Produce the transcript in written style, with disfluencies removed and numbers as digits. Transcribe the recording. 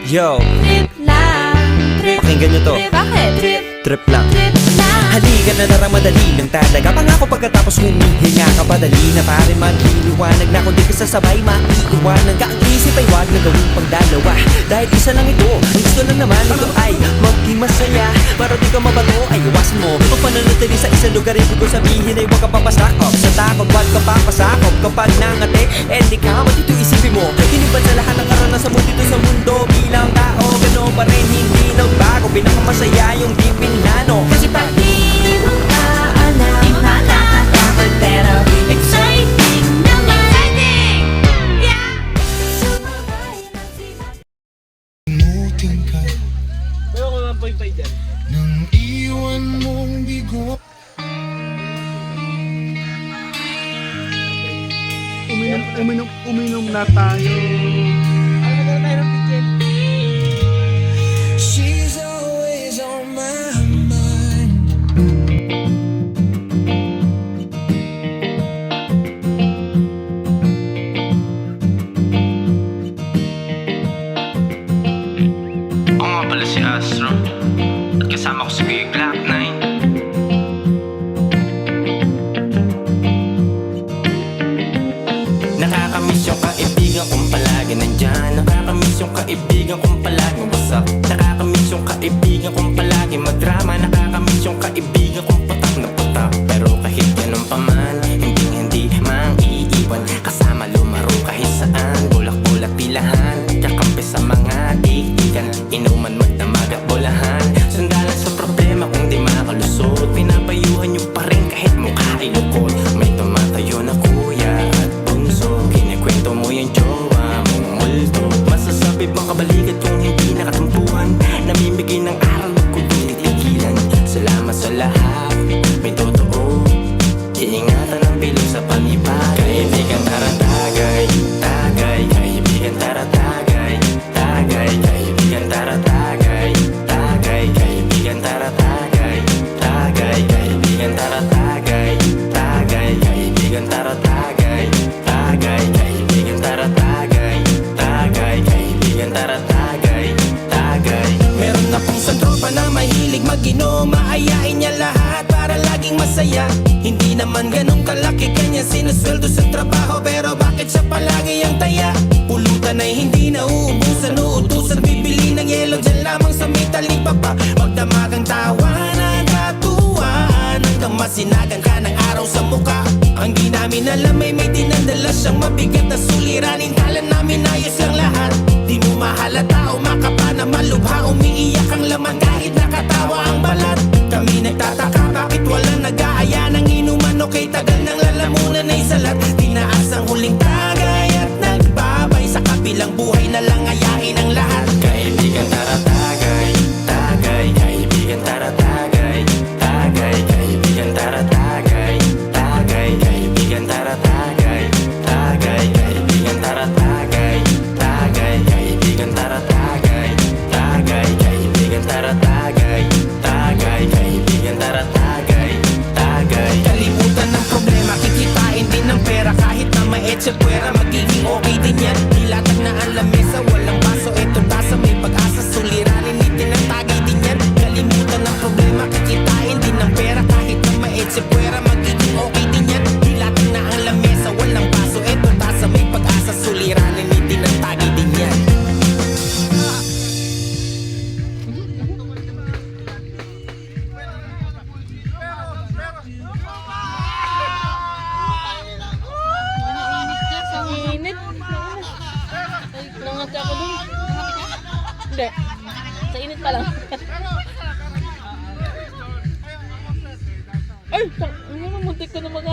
Yo, Trip lang, trip. pakinggan nyo to. Bakit? Trip lang. Trip lang. Halika na tara, madali lang talaga. Pangako pagkatapos humihinga ka padali na pare man iliwanag na kung di ka sasabay maiiwanan ka. Ang isip ay wag na gawing pagdalawa dahil isa lang ito. Ang gusto lang naman ito ay maging masaya. Para di ka mabato ay iwasan mo pag pananatili sa isang lugar. Ibig ko sabihin ay huwag ka papasakop sa takot, wag ka papasakop. Kapag nangate, di ka matito isipin mo. Iniban sa lahat ng karanasan mo dito sa mundo. Bilang tao, gano'n pa rin hindi nagbago. Pinakamasaya yung di pinano. Kasi pag di mo ka alam, di nakakatakot pero exciting naman. Exciting! Yeah! Sumabay na sila. Muting ka Pero ko 1.5 dyan. nang iwan mong bigo. Uminom na tayo. Ano na tayo ng ticket? She's always on my mind. Ako nga pala si Astro at kasama ko si Kuya Glock 9. Nakakamiss yung kaibigan kong palagi nandyan. Nakakamiss yung kaibigan kong palagi wasak. Nakakamiss yung kaibigan kong palagi madrama. Nakakamiss yung kaibigan kong patak na patak. Pero kahit ganun pa man, hindi mang iiwan. Kasama lumaro kahit saan, bulak-bulak pilahan. Kakampi sa mga dikikan, inuman magdamag at bolahan. Sandalan sa problema kung di makalusot. Pinapayuhan nyo pa rin kahit mukha ay lukot. May tumatayo na kuya at bunso. Kinikwento mo yung jowa mong multo. Masasabi bang kabalikat kung hindi nakatampuhan? Namimigay ng aral ko di titigilan. Salamat sa lahat, may totoo. Iingatan ang bilog sa panibag. Kaibigan tara tagay, tagay. Kaibigan tara tagay, tagay. Kaibigan tara tagay, tagay. Kaibigan tara tagay, tagay. Kaibigan tara tagay, tagay. Kaibigan tara tagay, tagay. Kaibigan tara tagay, tagay. Kaibigan tara tagay, tagay. Meron akong isang tropa na mahilig mag-inom. Maayain niya lahat para laging masaya. Hindi naman ganun kalaki kanya sinusweldo sa trabaho. Pero bakit siya palagi ang taya? Pulutan ay hindi nauubusan. Uutusan bibili ng yelo dyan lamang sa may talipapa. Magdamagang tawanan, katuwaan, hanggang masinagan ka ng araw sa muka. Ang di namin alam ay may dinadala siyang mabigat na suliranin. Kala namin ayos lang lahat. Di mo mahalata o makapa na malubha. Umiiyak ang laman kahit nakatawa ang balat. Kami nagtataka bakit walang nag-aaya ng inuman. O kay tagal ng lalamunan ay salat. Tinaas ang huling tagay at nagbabay. Sa kabilang buhay na lang ayain ang lahat. Kaibigan tara tagay, tagay. Kaibigan tara tagay, tagay. Kaibigan tara tagay, tagay. Kaibigan tara tagay, tagay. Kaibigan tara tagay, tagay. Kaibigan tara tagay, tagay. Kaibigan tara tagay, tagay. Kaibigan tara tagay, tagay. Kalimutan ng problema, kikitain din ng pera. Kahit na maetse pwera, magiging okay din yan. Nilatag na ang lamesa, walang baso. Eto tasa, may pag-asa, suliranin, itinatagay din yan. Kalimutan ng problema, kikitain din ng pera. Kahit na maetse pwera, magiging okay din yan. Nilatag na ang lamesa, walang baso. Eto tasa, may pag-asa, suliranin, itinatagay din yan. Init. Nangat ako dun. Hindi. Sa init pa lang. Ay! Muntik ko na mga